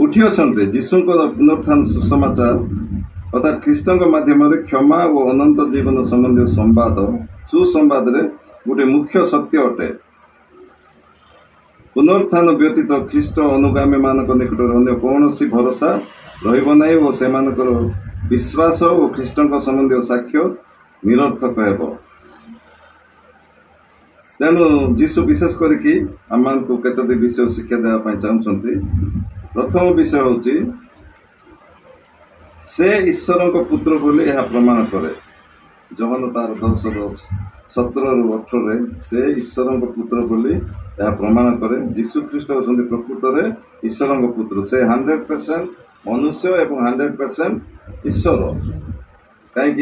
उठी अछन्ते जीशुंकर पुनरुत्थान सुसमाचार अर्थात ख्रीष्टଙ୍କ माध्यमରେ क्षमा और अनंत जीवन संबंधी संवाद सुसंवाद रे गोटे मुख्य सत्य अटे। पुनरुत्थान व्यतीत ख्रीष्ट अनुगामी मानक निकट अन्य कौनसी भरोसा रहिब नाही और सेमानकर विश्वास और ख्रीष्टଙ୍କ संबंधी साक्ष्य निरर्थक हेब। तेणु जीशु विशेष करके आम को केतोटी विषय शिक्षा देवाई चाहते। प्रथम विषय होची से ईश्वर को पुत्र बोली यह प्रमाण करे। जवान तार 10:17-18 से ईश्वर को पुत्र बोली यह प्रमाण करे। जीशु ख्रीष्ट होती प्रकृत में ईश्वर को पुत्र। से 100% मनुष्य एवं 100% ईश्वर। कहीं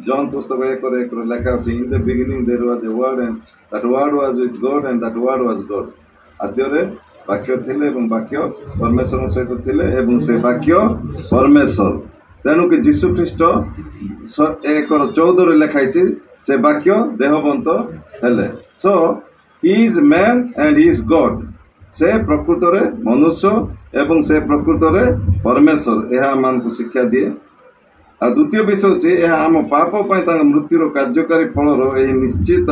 जॉन पुस्तक 1:1 लिखा अच्छे in the beginning there was a word and that word was with God and that word was God. आद्य वाक्य थिले एवं वाक्य परमेश्वर सहित थिले एवं से वाक्य परमेश्वर। तेणु कि जीशु ख्रीष्ट 1:14 लिखाई से वाक्य देहबंत हेले। So he is man and he is God. से प्रकृत में मनुष्य एवं से प्रकृत में परमेश्वर। यह आम को शिक्षा दिए। आ द्वितीय विषय होची यह आम पाप मृत्युर कार्यकारी फलर यह निश्चित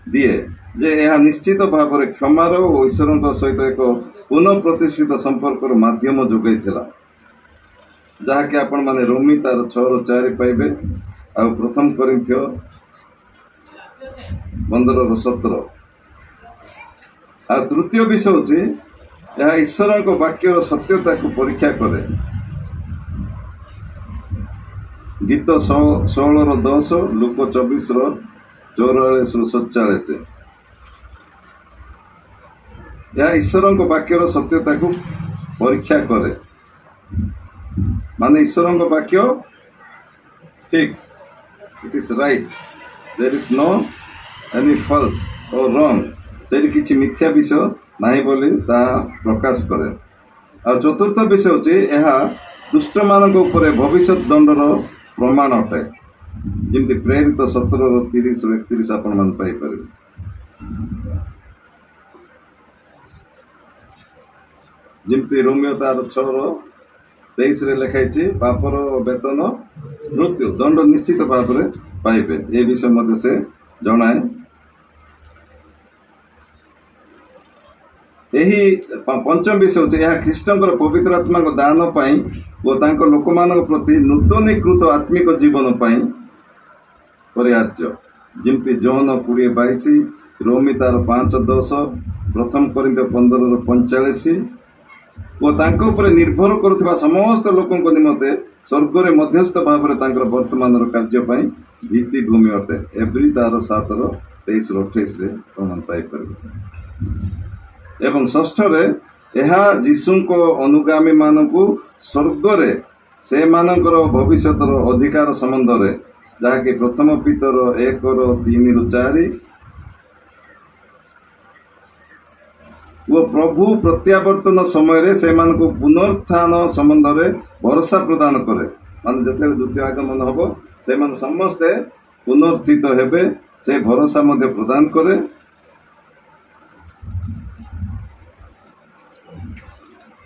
दिए जे यह निश्चित भाव में क्षमार और ईश्वर सहित एक पुनः प्रतिष्ठित संपर्क माध्यम जोगाई जहाँकि आपण माने रोमी तार 6:4 पाइबे आ प्रथम कोरिन्थियो 15:17। आ तृतीय विषय होची यह ईश्वर को वाक्यर सत्यता को परीक्षा करे। गीत 16:10 लूक 24:44-47। यह ईश्वर को वाक्यर सत्यता को परीक्षा करे। माने ईश्वर को वाक्य ठीक, it is right, there is no any false or wrong. से किसी मिथ्या विषय नहीं बोली ता प्रकाश करे। और चतुर्थ विषय होची यह दुष्ट मान भविष्य दंडर प्रमाण अटे। जमी प्रेरित 17:30-31 आपण मान पाई परिबे। जमी रोमियो तार 6:23 लिखाई पापर वेतन मृत्यु दंड निश्चित भाव में पाइबे। ये विषय मध्य से जनाए। यही पंचम विषय होची यह ख्रीष्टंकर पवित्र आत्मा को दान पाई और लोक मान प्रति नूतनीकृत आत्मिक जीवन पाई परिहार्य। जमती जौन 20:22 रोमी तार 5:10 प्रथम कोरिन्थियो 15:45 और निर्भर करुवा समस्त लोकों निमंते स्वर्ग रे मध्यस्थ भाव में वर्तमान कार्य भित्तिभूमि अटे। एब्री तार 7:23-28 प्रमाण पाई एवं षष्ठ यह जीशु को अनुगामी मानकु स्वर्ग रे से मानकर भविष्यतर अधिकार संबंध रे जहाँकि प्रथम पीतर 1:3-4 वो प्रभु प्रत्यावर्तन समय रे से मान को पुनरुत्थान संबंध रे भरोसा प्रदान करे। मान जते द्वितीय आगमन हबो से मान समस्ते पुनरुत्थित हेबे से भरोसा मध्य प्रदान करे।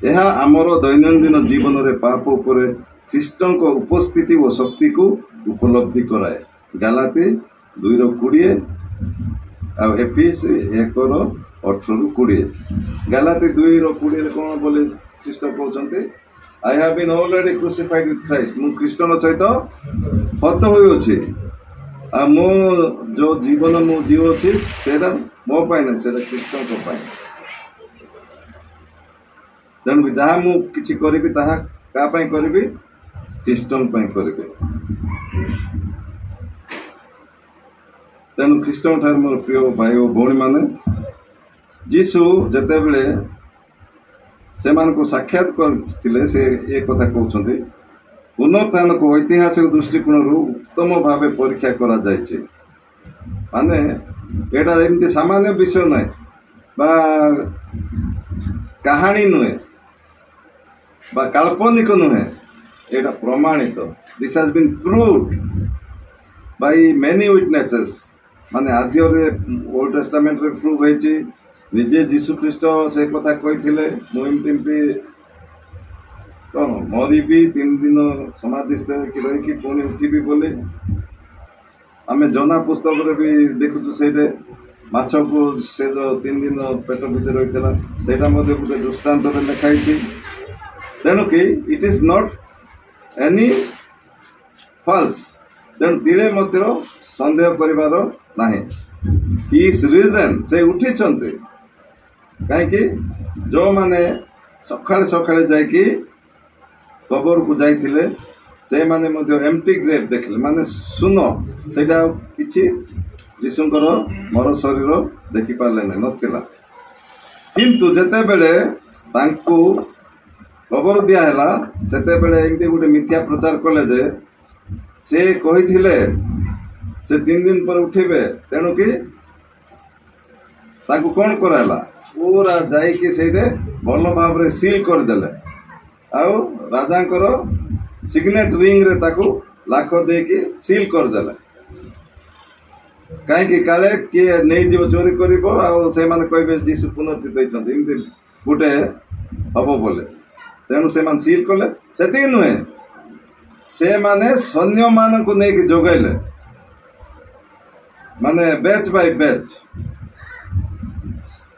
यह आमर दैनंदिन जीवन रे पाप उपरे ख्रीष्टों को उपस्थिति और शक्ति को उपलब्धि कराए। गालाती 2:20 और एफिस 1:18-20। गालाती 2:20 कौन बोले ख्रीष्ट कहते I have been already crucified with Christ. मु ख्रीष्टन सहित हत होई अछि आ मो जो जीवन मु जीव अछि सेरा मो पाइ न सेरा ख्रीष्टन को पाइ। तेणु जहाँ मु किछि करिबि ताहा का पाइ करिबि ख्रीष्टन पाइ करिबि। तेणु ख्रीष्टन ठार मोर प्रिय भाई और भौणी माने जीशु जते बेले से मान को साक्षात करथिले से एक कथा कहउछन्ती पुनरुत्थान को ऐतिहासिक दृष्टिकोण उत्तम भाव परीक्षा करा जायछि। माने एटा एमती सामान्य विषय नै बा कहानी नुहे बा काल्पनिक नुहे एटा प्रमाणित। This has been proved by many witnesses. माने आदि ओल्ड टेस्टामेंट रे प्रूव होइछि निजे जीशु ख्रीष्ट से कथा कही मु एमती मरिबी 3 दिन समाधिस्थ होइकि रहिकि पुणी उठिबी बोली आमे जोना पुस्तक रे भी देखुछु सेटे माछ को से जो 3 दिन पेट भितर रहितला सेटा मध्ये गुटे दृष्टांत रे लिखाई छी तेणु कि it is not any false तेणु दिले मध्य संदेह करिवार नाही हिज रीजन से उठी छन्ते काहे कि जो माने सकाळे सकाळे जाय कि कबर को जाइथिले से माने मध्य एम्प्टी ग्रेव देखले माने सुनो सेटा किछि जीशुंकर मर शरीर देखि पारले नै नथिला किंतु जते बेले तांकु कबर दिया हैला सेते बेले एंती गुटे मिथ्या प्रचार कले जे से कहिथिले से 3 दिन पर उठिबे तेणु कि तांकु कोन कराला पूरा जाई कि सेटे भलो भाव रे सील कर देले आउ राजांकर सिग्नेट रिंग रे ताकू लाख दे कि सील कर देले काहे कि काले के नै जीव चोरी करिवो आ से माने कहबे जीसु पुनर्थित दैछन्ति इमति गुटे हबो बोले तेणु से मान सील कले सेति नुहे से माने सैन्य मान को नै कि जोगाइले माने बैच बाय बैच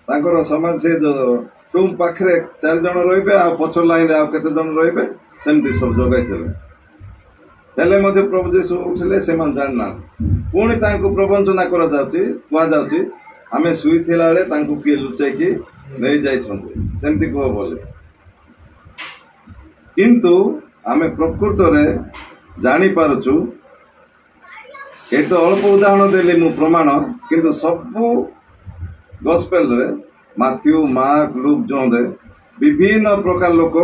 तांकर समाज से जो टूम पाखरे 4 जन रहिबे आ पछ लाइन आ केते जन रहिबे सेमति सब जोगाइथिले हेले मध्ये प्रभु यीशु उठले से मान जानना पुणी तांको प्रवंचना करा जाउची कुआ जाउची आमे सुई थिला बेले तांको के लुचाई कि नै जाय छन्ते सेमति को बोले किंतु आमे प्रकृत रे जानि पारुछु ए तो अल्प उदाहरण देले मु प्रमाण किंतु सब गॉस्पेल रे माथ्यू मार्क लूक जॉन रे विभिन्न प्रकार लोक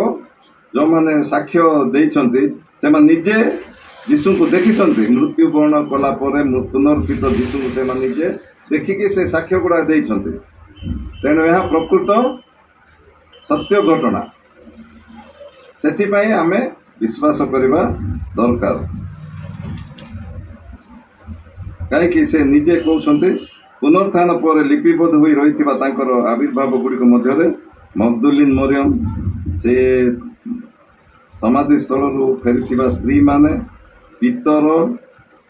जो माने साक्ष्य देइछन्ति से मान निजे जीशु को देखि छन्ति मृत्यु वर्ण कला परे पुनर्थित जीशु को से मान निजे देखि कि से साक्ष्य गुडा देइछन्ति तेणु यह प्रकृत सत्य घटना सेति पई आमे विश्वास करिबा दरकार काहे कि से निजे कहउछन्ति पुनरुत्थान पर लिपिबद्ध होई रहितिबा तांकर आविर्भाव गुडिक मध्यरे मगदलिन मरियम से समाधि स्थल फेरी स्त्री माने पितर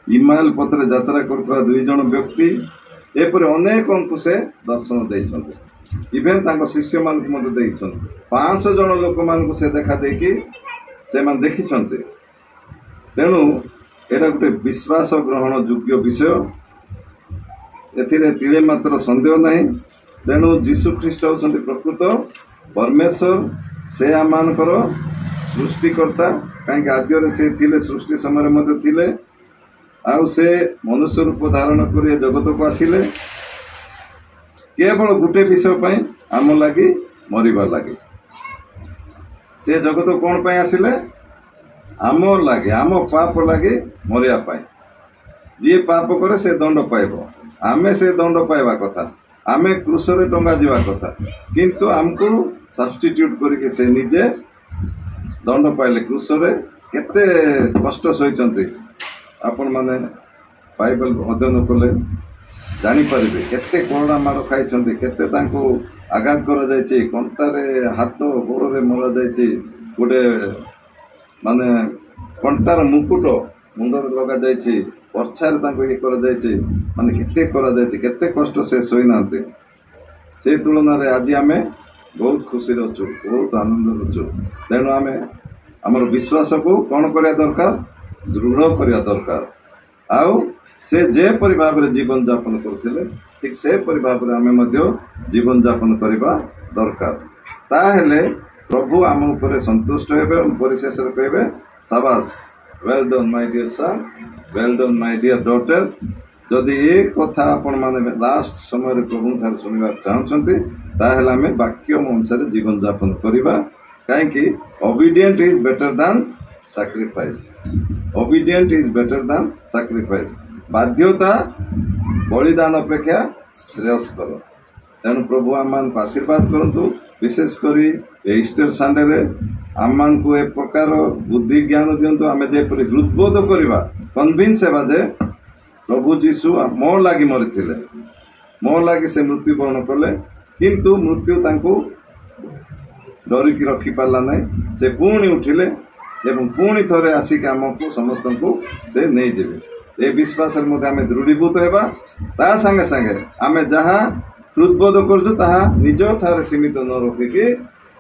इमाइल पत्र यात्रा करथवा 2 जन व्यक्ति एपर अनेक से दर्शन देइछन्ते इवेन तांको शिष्य मान को मते देइछन्ते 500 जन लोक मान को से देखा देकी से मान देखिछन्ते तेणु एटा गुटे विश्वास ग्रहण योग्य विषय एथिरे तिले मात्र संदेह नहीं तेणु जीशु ख्रीष्ट होछन्ति प्रकृत परमेश्वर से आमानकर सृष्टिकर्ता कहीं आद्य से थिले सृष्टि समय मध्य थिले आउ से मनुष्य रूप धारण कर जगत को आसिले केवल गुटे विषय पई आम लगी मरिबा लगी से जगत कौन पई आसिले आम लगे आम पाप लगे मरिया पाई जी पाप करे से दंड पाइबो आमे से दंड पाइबा कथा आमे क्रूस रे टंगा जीवा कथा किंतु हमको सब्स्टिट्यूट करके से निजे दंड पाइले क्रूस रे केते कष्ट सहिचंती आपण माने बाइबल अध्ययन कले जानि परिबे केते कोरोना मार खाइचंती केते तांको आघात करा जायछि कंटारे हाथ गोड़ रे मरा जायछि गोटे माने कंटार मुकुट मुंडर लगा जायछि वर्षार तांको ये करा जायछि माने केते करा जायछि केते कष्ट से सोई नांते से तुलना रे आज आमे बहुत खुशी रहछु बहुत आनंद रहछु तेणु आमे हमर विश्वास को कोन करिया दरकार दृढ़ करिया दरकार आउ से जे परि भाव रे जीवन यापन करथिले ठीक से परि भाव रे आमे मध्य जीवन यापन करिबा दरकार ताहेले प्रभु आम ऊपर संतुष्ट हेबे परिशेष रे कहबे शाबाश well done my dear son well done my dear daughter जदि ए कथा आपण माने लास्ट समय रे प्रभु थार सुनिबा चाहछंती ताहेले आमे वाक्य अनुसार जीवन यापन करिबा काहे कि obedient is better than sacrifice obedient is better than sacrifice बाध्यता बलिदान अपेक्षा श्रेयस्कर तेणु प्रभु आम को आशीर्वाद करंतु विशेष करी ईस्टर संडे रे आम को ए प्रकार बुद्धि ज्ञान दिंतु आम जेपरि हृदबोध करवा कन्विन्स हेबा जे प्रभु जीशु मो लागि मरिथिले मो लागि से मृत्यु वरण कले किंतु मृत्यु तांको डरिकी रखी पारला नहीं से पुणी उठिले एवं पुणी थे आसिक आमको समस्त को से नहीं जीवे ए विश्वास आम दृढ़ीभूत होगा ता संगे संगे आम जहाँ हृदबोध कर निज ठारे सीमित न रखिकी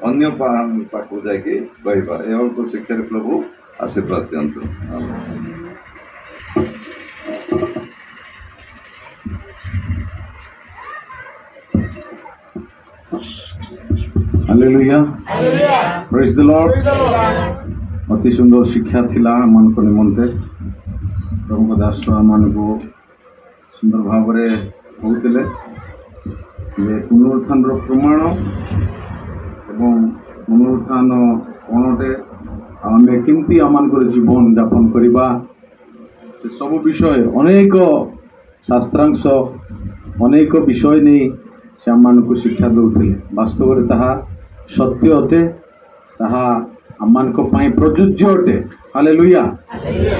अन्य पाखु जाकि कहवा ए अल्प शिक्षा प्रभु आशीर्वाद दिंतु। Hallelujah praise the Lord. अति सुंदर शिक्षा थिला मन को निमंते प्रभु दास मन को सुंदर भाव रे कहते जे पुनरुत्थान प्रमाण एवं पुनरुत्थान कौनटे आम केमती आम जीवन यापन करवा से सब विषय अनेक शास्त्रांश अनेक विषय नहीं से आम को शिक्षा दौले वास्तव में ताहा सत्य अटे ताहा आम प्रযোज्य अटे। हालेलुया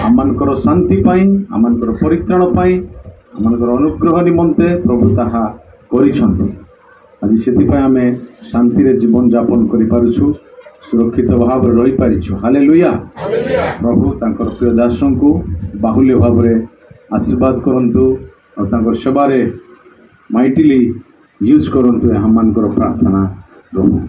आम शांति आम परित्राण आम अनुग्रह निमंते प्रभु ताहा करिछंती। आज से आम शांति रे जीवन यापन करिपारुछु सुरक्षित भाव रही पारिछु। हालेलुया प्रभु तांकर प्रिय दासों को बाहुल्य भाव रे आशीर्वाद करंतु और तांकर सेवा रे माइटिली यूज करंतु हम प्रार्थना प्रभु।